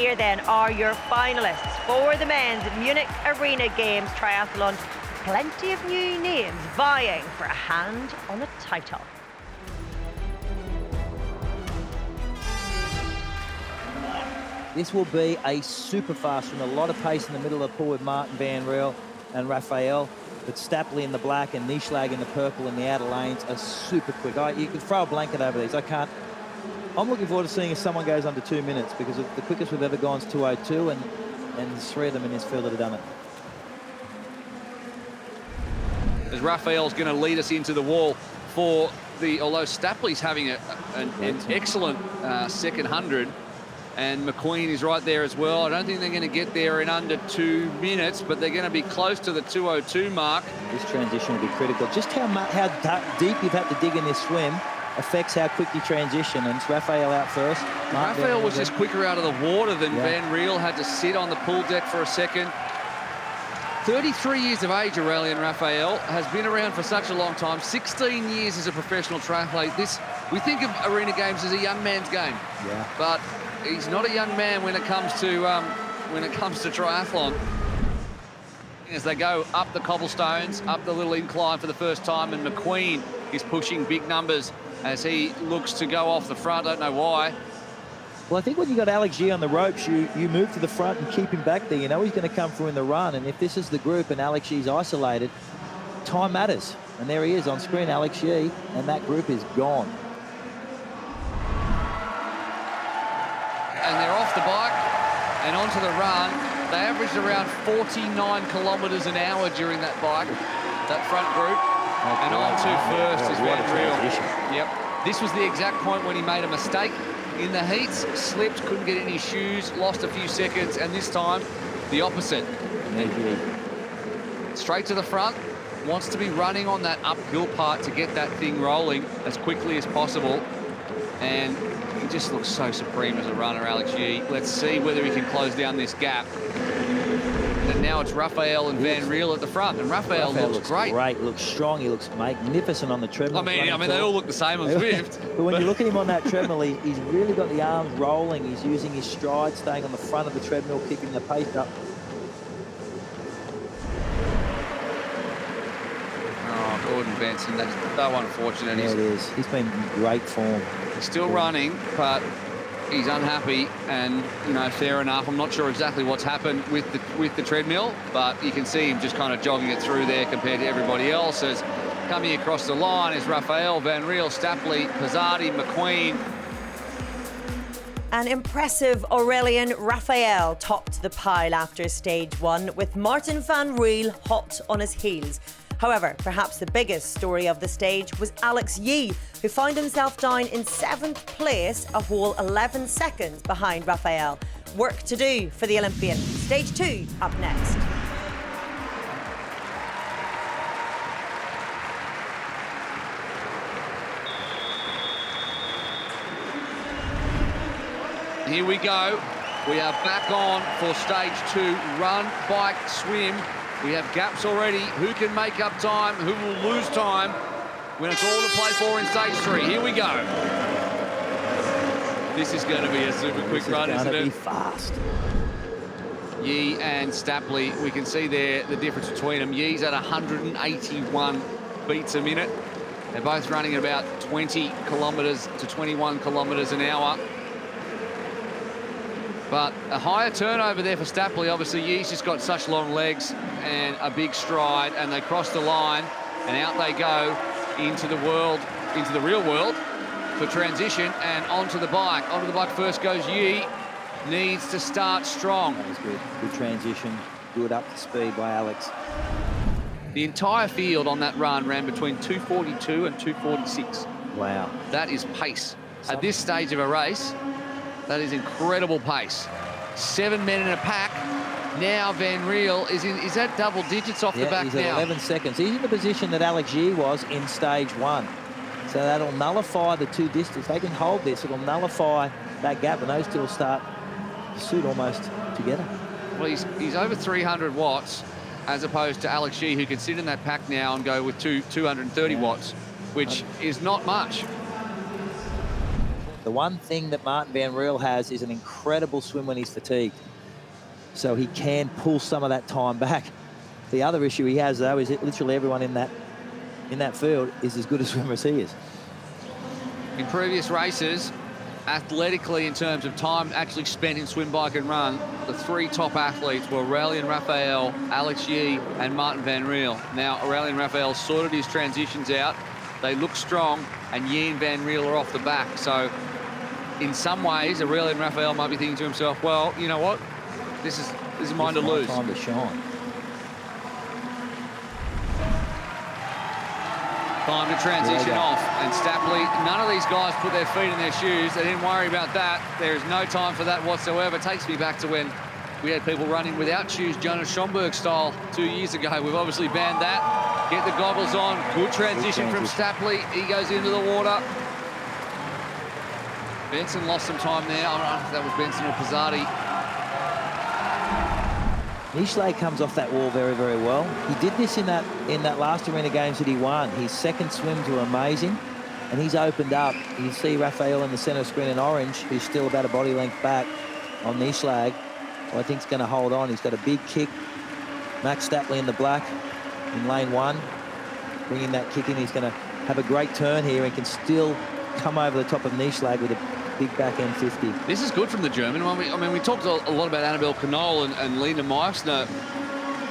here then are your finalists for the men's Munich Arena Games Triathlon. Plenty of new names vying for a hand on a title. This will be a super fast one. A lot of pace in the middle of the pool with Martin Van Riel and Raphael. But Stapley in the black and Nischlag in the purple in the outer lanes are super quick. You could throw a blanket over these. I'm looking forward to seeing if someone goes under 2 minutes, because the quickest we've ever gone is 2:02, and there's 3 of them in this field that have done it. As Raphael's going to lead us into the wall for although Stapley's having an excellent second 100, and McQueen is right there as well. I don't think they're going to get there in under 2 minutes, but they're going to be close to the 2:02 mark. This transition will be critical. Just how deep you've had to dig in this swim affects how quick you transition, and it's Raphael out first. Raphael was just quicker out of the water than Van Riel, had to sit on the pool deck for a second. 33 years of age, Aurelian Raphael, has been around for such a long time. 16 years as a professional triathlete. We think of Arena Games as a young man's game, but he's not a young man when it comes to triathlon. As they go up the cobblestones, up the little incline for the first time, and McQueen is pushing big numbers as he looks to go off the front. I don't know why. Well, I think when you got Alex G on the ropes, you move to the front and keep him back there. You know he's going to come through in the run, and if this is the group and Alex G's isolated, time matters. And there he is on screen, Alex G, and that group is gone. And they're off the bike and onto the run. They averaged around 49 kilometres an hour during that bike, that front group. And on to first is Van Riel. Yep. This was the exact point when he made a mistake in the heats, slipped, couldn't get in his shoes, lost a few seconds, and this time the opposite. Straight to the front, wants to be running on that uphill part to get that thing rolling as quickly as possible. And he just looks so supreme as a runner, Alex G. Let's see whether he can close down this gap. And now it's Raphael and Van Riel at the front, and Raphael looks great. Great, looks strong, he looks magnificent on the treadmill. I mean they all look the same on Zwift. But when you look at him on that treadmill, he's really got the arms rolling. He's using his stride, staying on the front of the treadmill, keeping the pace up. Oh, Gordon Benson, that's so unfortunate. Yeah, it is. He's been in great form. He's still running, but he's unhappy, and fair enough. I'm not sure exactly what's happened with the treadmill, but you can see him just kind of jogging it through there compared to everybody else. As coming across the line is Raphael, Van Riel, Stapley, Pizzardi, McQueen. An impressive Aurelian Raphael topped the pile after stage 1, with Martin Van Riel hot on his heels. However, perhaps the biggest story of the stage was Alex Yee, who found himself down in 7th place, a whole 11 seconds behind Raphael. Work to do for the Olympian. Stage 2 up next. Here we go. We are back on for stage 2. Run, bike, swim. We have gaps already. Who can make up time? Who will lose time when it's all to play for in stage 3? Here we go. This is going to be a super quick run, isn't it? It's going to be fast. Yee and Stapley, we can see there the difference between them. Yee's at 181 beats a minute. They're both running at about 20 kilometres to 21 kilometres an hour. But a higher turnover there for Stapley. Obviously, Yee's just got such long legs and a big stride, and they cross the line, and out they go into the real world for transition, and onto the bike. Onto the bike first goes Yee. Needs to start strong. That was good. Good transition. Good up to speed by Alex. The entire field on that run ran between 2:42 and 2:46. Wow. That is pace. At this stage of a race, that is incredible pace. 7 men in a pack. Now Van Riel is at double digits off the back he's now. At 11 seconds. He's in the position that Alex G was in stage 1. So that'll nullify the two distance. They can hold this. It'll nullify that gap, and those two will start to suit almost together. Well, he's over 300 watts, as opposed to Alex G, who can sit in that pack now and go with 230 watts, which is not much. The one thing that Martin Van Riel has is an incredible swim when he's fatigued. So he can pull some of that time back. The other issue he has, though, is that literally everyone in that field is as good a swimmer as he is. In previous races, athletically, in terms of time actually spent in swim, bike and run, the three top athletes were Aurélien Raphael, Alex Yee and Martin Van Riel. Now, Aurélien Raphael sorted his transitions out. They look strong, and Yee and Van Riel are off the back. So, in some ways, Aurélien Raphael might be thinking to himself, well, you know what? This is mine to lose. Time to shine. Time to transition off, and Stapley, none of these guys put their feet in their shoes. They didn't worry about that. There is no time for that whatsoever. It takes me back to when we had people running without shoes, Jonas Schomburg style, 2 years ago. We've obviously banned that. Get the goggles on. Good transition from Stapley. He goes into the water. Benson lost some time there. I don't know if that was Benson or Pizzardi. Nieschlag comes off that wall very, very well. He did this in that last Arena Games that he won. His second swims were amazing, and he's opened up. You see Raphael in the center screen in orange, who's still about a body length back on Nieschlag. So I think he's going to hold on. He's got a big kick. Max Stapley in the black in lane 1, bringing that kick in. He's going to have a great turn here and can still come over the top of Nieschlag with a big back end 50. This is good from the German. I mean, we talked a lot about Annabelle Knoll and Lena Meissner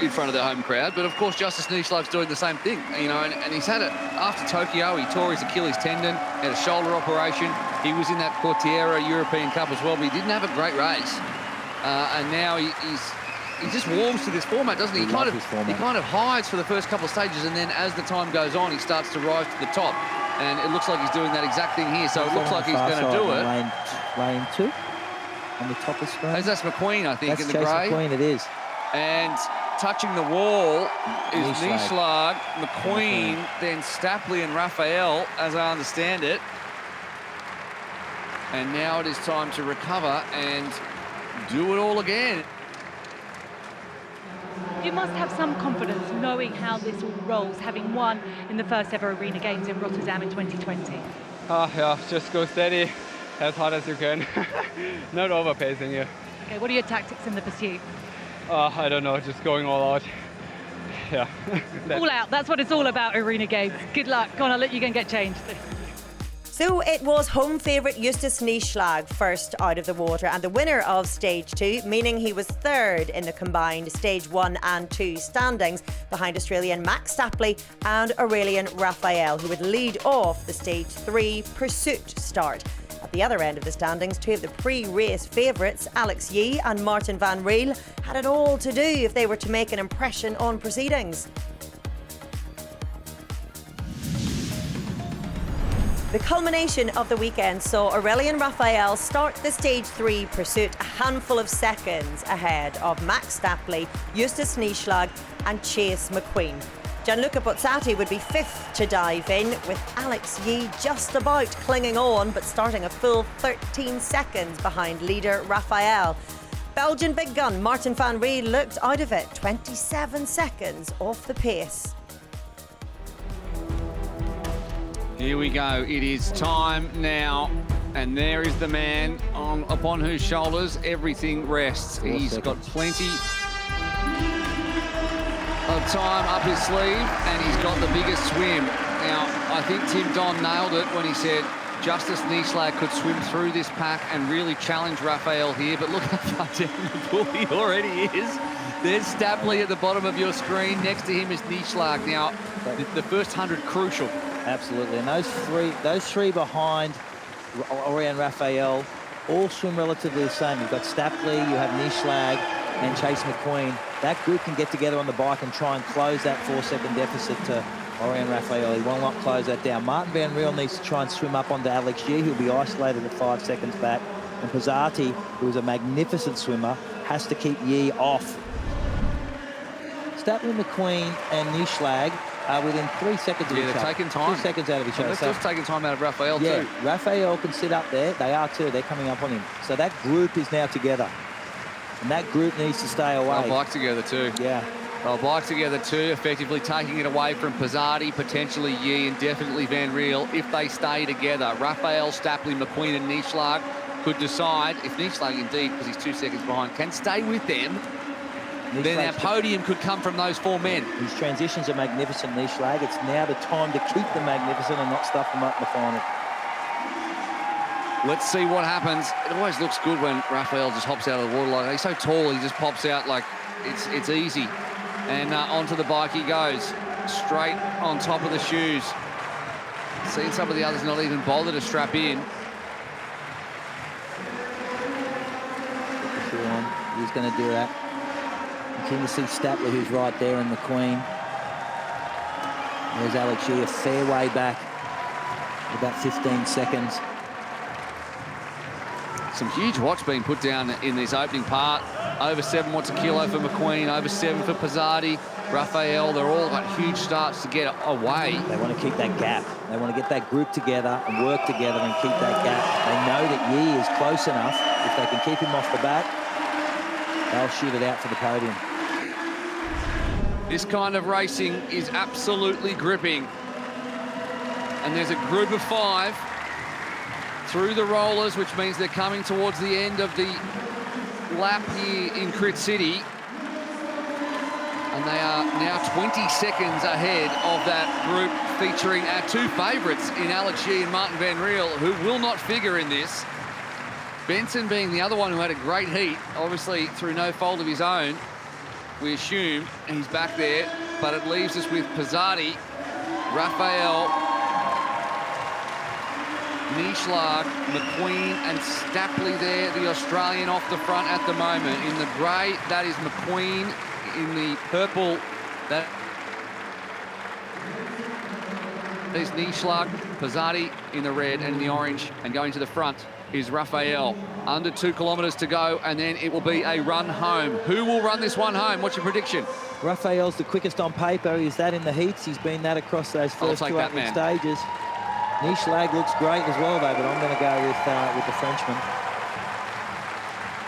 in front of their home crowd, but of course Justus Nieschlag's doing the same thing, you know, and he's had it after Tokyo. He tore his Achilles tendon, had a shoulder operation. He was in that Cortiera European Cup as well, but he didn't have a great race. And now he just warms to this format, doesn't he? He kind of hides for the first couple of stages, and then as the time goes on, he starts to rise to the top. And it looks like he's doing that exact thing here. So it looks like he's going to do it. Lane 2 on the top of the screen. That's McQueen, I think, that's in the grey. McQueen, it is. And touching the wall is Nieschlag, McQueen, then Stapley and Raphael, as I understand it. And now it is time to recover and do it all again. You must have some confidence knowing how this all rolls, having won in the first ever Arena Games in Rotterdam in 2020. Yeah, just go steady, as hard as you can. Not overpacing here. Okay, what are your tactics in the pursuit? I don't know, just going all out. Yeah. All out, that's what it's all about, Arena Games. Good luck. Go on, I'll let you go and get changed. So it was home favourite Justus Nieschlag first out of the water and the winner of Stage 2, meaning he was third in the combined Stage 1 and 2 standings behind Australian Max Stapley and Aurélien Raphael, who would lead off the Stage 3 pursuit start. At the other end of the standings, two of the pre-race favourites, Alex Yee and Martin Van Riel, had it all to do if they were to make an impression on proceedings. The culmination of the weekend saw Aurélien Raphael start the Stage 3 pursuit a handful of seconds ahead of Max Stapley, Justus Nieschlag and Chase McQueen. Gianluca Bozzati would be fifth to dive in, with Alex Yee just about clinging on but starting a full 13 seconds behind leader Raphael. Belgian big gun Martin Van Riel looked out of it, 27 seconds off the pace. Here we go. It is time now. And there is the man upon whose shoulders everything rests. He's got plenty of time up his sleeve, and he's got the biggest swim. Now, I think Tim Don nailed it when he said Justus Nieschlag could swim through this pack and really challenge Raphael here, but look how far down the pool he already is. There's Stapley at the bottom of your screen. Next to him is Nieschlag. Now, the first 100 crucial. Absolutely, and those three behind Aurélien Raphael all swim relatively the same. You've got Stapley, you have Nieschlag and Chase McQueen. That group can get together on the bike and try and close that 4-second deficit to Aurélien Raphael. He will not close that down. Martin Van Riel needs to try and swim up onto Alex Yee, who'll be isolated at 5 seconds back. And Pizzardi, who is a magnificent swimmer, has to keep Yee off. Stapley, McQueen and Nieschlag are within 3 seconds of each other. They're taking time. 2 seconds out of each other. They're just taking time out of Raphael too. Raphael can sit up there. They are too. They're coming up on him. So that group is now together. And that group needs to stay away. They'll bike together too. Yeah. They'll bike together too, effectively taking it away from Pizzardi, potentially Yee, and definitely Van Riel if they stay together. Raphael, Stapley, McQueen and Nieschlag could decide if Nieschlag indeed, because he's 2 seconds behind, can stay with them. Then our podium could come from those 4 men. His transitions are magnificent, Nieschlag. It's now the time to keep them magnificent and not stuff them up in the final. Let's see what happens. It always looks good when Raphael just hops out of the water like that. He's so tall, he just pops out like it's easy. And onto the bike he goes, straight on top of the shoes. Seeing some of the others not even bother to strap in. He's going to do that. You can see Statler, who's right there, and McQueen. There's Alex Yee, a fair way back, about 15 seconds. Some huge watts being put down in this opening part. Over 7 watts a kilo for McQueen, over 7 for Pizzardi, Raphael. They're all got huge starts to get away. They want to keep that gap. They want to get that group together and work together and keep that gap. They know that Yee is close enough. If they can keep him off the back, they'll shoot it out for the podium. This kind of racing is absolutely gripping. And there's a group of 5 through the rollers, which means they're coming towards the end of the lap here in Crit City. And they are now 20 seconds ahead of that group, featuring our 2 favourites in Alex Yee and Martin Van Riel, who will not figure in this. Benson being the other one who had a great heat, obviously through no fault of his own, we assume, and he's back there, but it leaves us with Pizzardi, Raphael, Nieschlag, McQueen and Stapley there, the Australian off the front at the moment. In the grey, that is McQueen. In the purple, that is Nieschlag. Pizzardi in the red, and in the orange, and going to the front is Raphael. Under 2 kilometres to go, and then it will be a run home. Who will run this one home? What's your prediction? Raphael's the quickest on paper. He's that in the heats. He's been that across those first 2 opening stages. Nieschlag looks great as well, though, but I'm going to go with the Frenchman.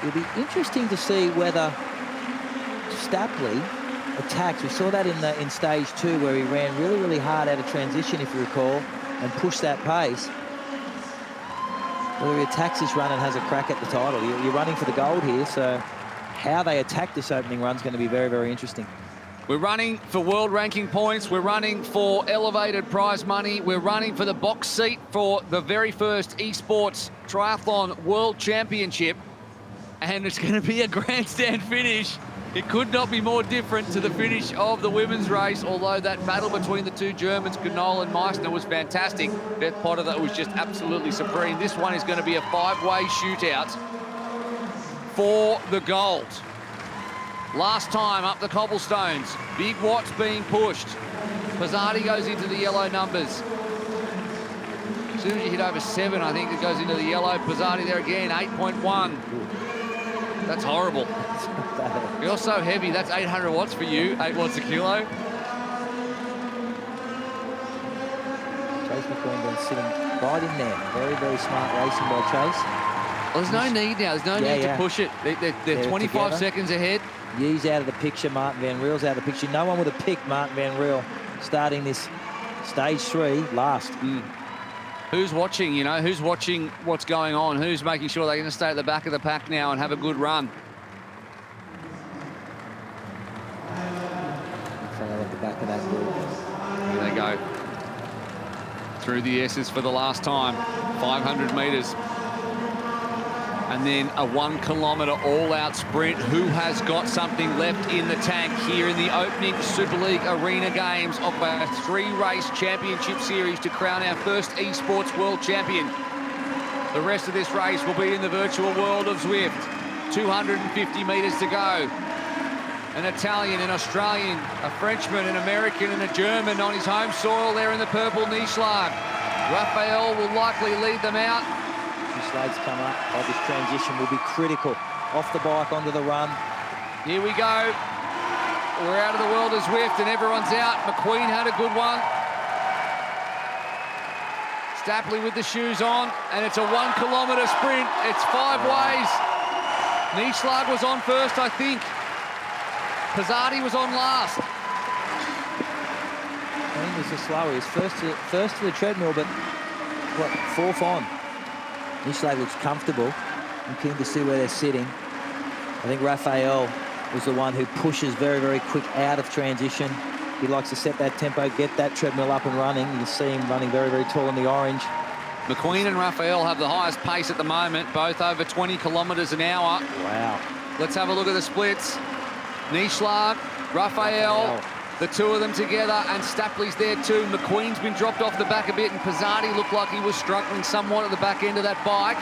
It'll be interesting to see whether Stapley attacks. We saw that in stage 2, where he ran really, really hard out of transition, if you recall, and pushed that pace. Whether he attacks this run and has a crack at the title. You're running for the gold here, so how they attack this opening run is going to be very, very interesting. We're running for world ranking points. We're running for elevated prize money. We're running for the box seat for the very first esports triathlon world championship. And it's going to be a grandstand finish. It could not be more different to the finish of the women's race, although that battle between the 2 Germans, Knoll and Meissner, was fantastic. Beth Potter, that was just absolutely supreme. This one is going to be a 5-way shootout for the gold. Last time up the cobblestones, big watts being pushed. Pizzardi goes into the yellow numbers. As soon as you hit over 7, I think it goes into the yellow. Pizzardi there again, 8.1. That's horrible. You're so heavy, that's 800 watts for you, 8 watts a kilo. Chase McQueen been sitting right in there. Very, very smart racing by Chase. Well, there's no need now. There's no need to push it. They're 25 seconds ahead. Yee's out of the picture. Martin Van Riel's out of the picture. No one would have picked Martin Van Riel starting this stage 3 last. Who's watching, you know? Who's watching what's going on? Who's making sure they're going to stay at the back of the pack now and have a good run? At the back of that group. Here they go. Through the S's for the last time. 500 metres. And then a 1 kilometre all-out sprint. Who has got something left in the tank here in the opening Super League Arena Games of our 3-race championship series to crown our first esports world champion? The rest of this race will be in the virtual world of Zwift. 250 metres to go. An Italian, an Australian, a Frenchman, an American and a German on his home soil there in the purple Nieschlag. Raphael will likely lead them out. Slades come up. This transition will be critical. Off the bike, onto the run. Here we go. We're out of the world of Zwift and everyone's out. McQueen had a good one. Stapley with the shoes on, and it's a 1 kilometre sprint. It's 5 ways. Nieschlag was on first, I think. Pizzardi was on last. Queen was the slower. He's first to the treadmill, but what, fourth on. Nischlag looks comfortable. I'm keen to see where they're sitting. I think Raphael was the one who pushes very, very quick out of transition. He likes to set that tempo, get that treadmill up and running. You see him running very, very tall in the orange. McQueen and Raphael have the highest pace at the moment, both over 20 kilometres an hour. Wow. Let's have a look at the splits. Nischlag, Raphael, the two of them together, and Stapley's there too. McQueen's been dropped off the back a bit, and Pizzardi looked like he was struggling somewhat at the back end of that bike.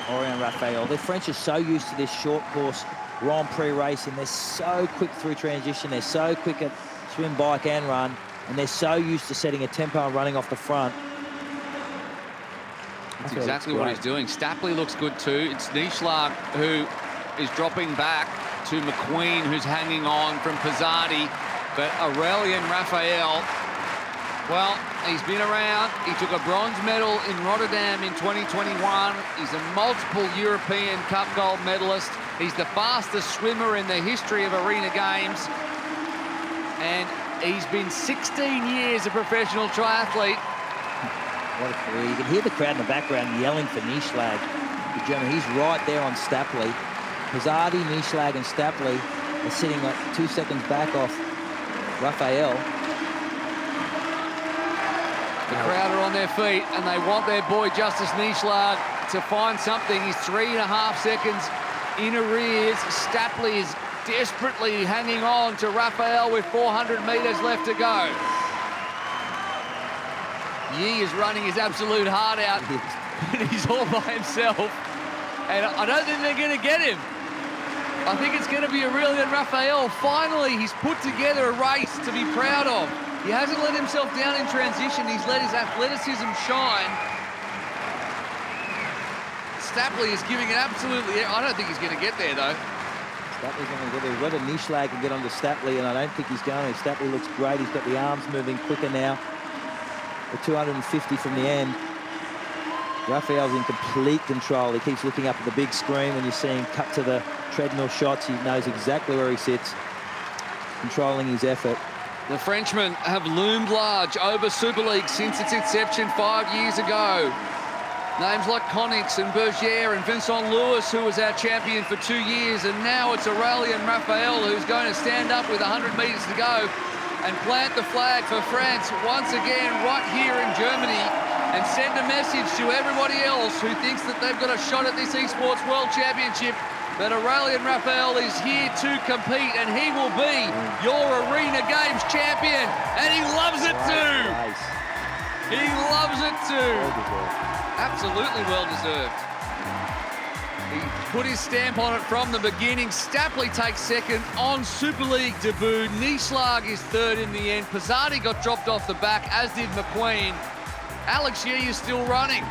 Orion Raphael. The French are so used to this short course Grand Prix racing. They're so quick through transition. They're so quick at swim, bike and run. And they're so used to setting a tempo and running off the front. That's exactly what he's doing. Stapley looks good too. It's Nischlag who is dropping back to McQueen, who's hanging on from Pizzardi. But Aurelien Raphael, well, he's been around. He took a bronze medal in Rotterdam in 2021. He's a multiple European Cup gold medalist. He's the fastest swimmer in the history of Arena Games. And he's been 16 years a professional triathlete. What a career. You can hear the crowd in the background yelling for Nischlag. The German, he's right there on Stapley. Pizzardi, Nischlag and Stapley are sitting like 2 seconds back off Raphael. The crowd are on their feet and they want their boy Justus Nischlag to find something. He's 3.5 seconds in arrears. Stapley is desperately hanging on to Raphael with 400 metres left to go. Yi is running his absolute heart out. He's all by himself. And I don't think they're going to get him. I think it's going to be Aurelien Raphael. Finally, he's put together a race to be proud of. He hasn't let himself down in transition. He's let his athleticism shine. Stapley is giving it absolutely... I don't think he's going to get there, though. Stapley's going to get there. Whether Nischlag can get onto Stapley, and I don't think he's going to. Stapley looks great. He's got the arms moving quicker now. The 250 from the end. Raphael's in complete control. He keeps looking up at the big screen when you see him cut to the treadmill shots. He knows exactly where he sits, controlling his effort. The Frenchmen have loomed large over Super League since its inception 5 years ago. Names like Konix and Bergier and Vincent Lewis, who was our champion for 2 years, and now it's Aurelien Raphael who's going to stand up with 100 metres to go and plant the flag for France once again right here in Germany and send a message to everybody else who thinks that they've got a shot at this Esports World Championship, that Aurelien Raphael is here to compete and he will be your Arena Games champion, and he loves it too. He loves it too. Absolutely well deserved. He put his stamp on it from the beginning. Stapley takes second on Super League debut. Nischlag is third in the end. Pizzardi got dropped off the back, as did McQueen. Alex Yi is still running.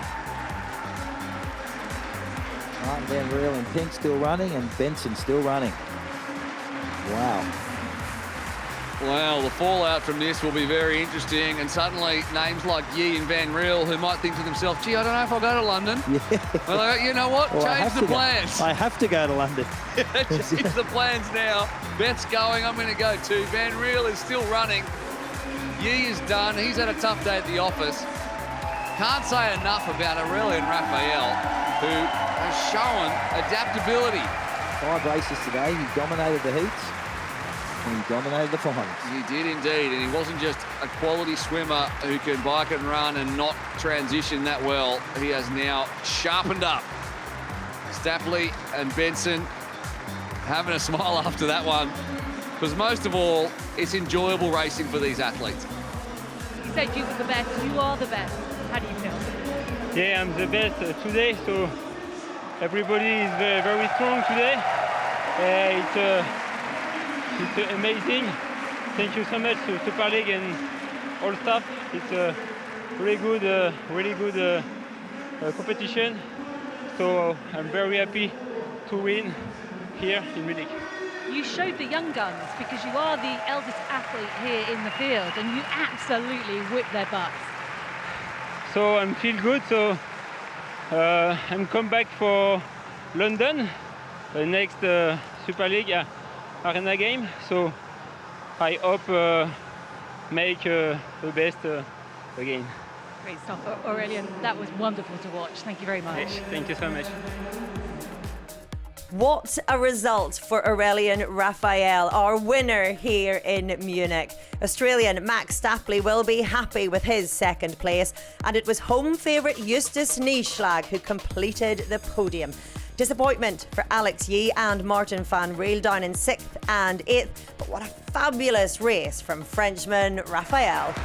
Martin Van Riel in pink still running, and Benson still running. Wow. Well, the fallout from this will be very interesting, and suddenly names like Yi and Van Riel, who might think to themselves, gee, I don't know if I'll go to London. Yeah. Well, you know what? Well, change the plans. I have to go to London. Change the plans now. Beth's going, I'm going to go too. Van Riel is still running. Yi is done. He's had a tough day at the office. Can't say enough about Aurelien Raphael, who has shown adaptability. 5 races today. He dominated the heats. And he dominated the finals. He did indeed, and he wasn't just a quality swimmer who can bike and run and not transition that well. He has now sharpened up. Stapley and Benson having a smile after that one, because most of all, it's enjoyable racing for these athletes. You said you were the best. You are the best. How do you feel? Yeah, I'm the best today, so everybody is very strong today. It's amazing. Thank you so much to Super League and all staff. It's a really good competition. So I'm very happy to win here in Munich. You showed the young guns because you are the eldest athlete here in the field, and you absolutely whipped their butts. So I feel good. So I'm come back for London next Super League Arena Game. So I hope make the best again. Great stuff, Aurélien. That was wonderful to watch. Thank you very much. Thank you so much. What a result for Aurélien Raphael, our winner here in Munich. Australian Max Stapley will be happy with his second place, and it was home favourite Justus Nieschlag who completed the podium. Disappointment for Alex Yee and Martin van Riel down in 6th and 8th, but what a fabulous race from Frenchman Raphael.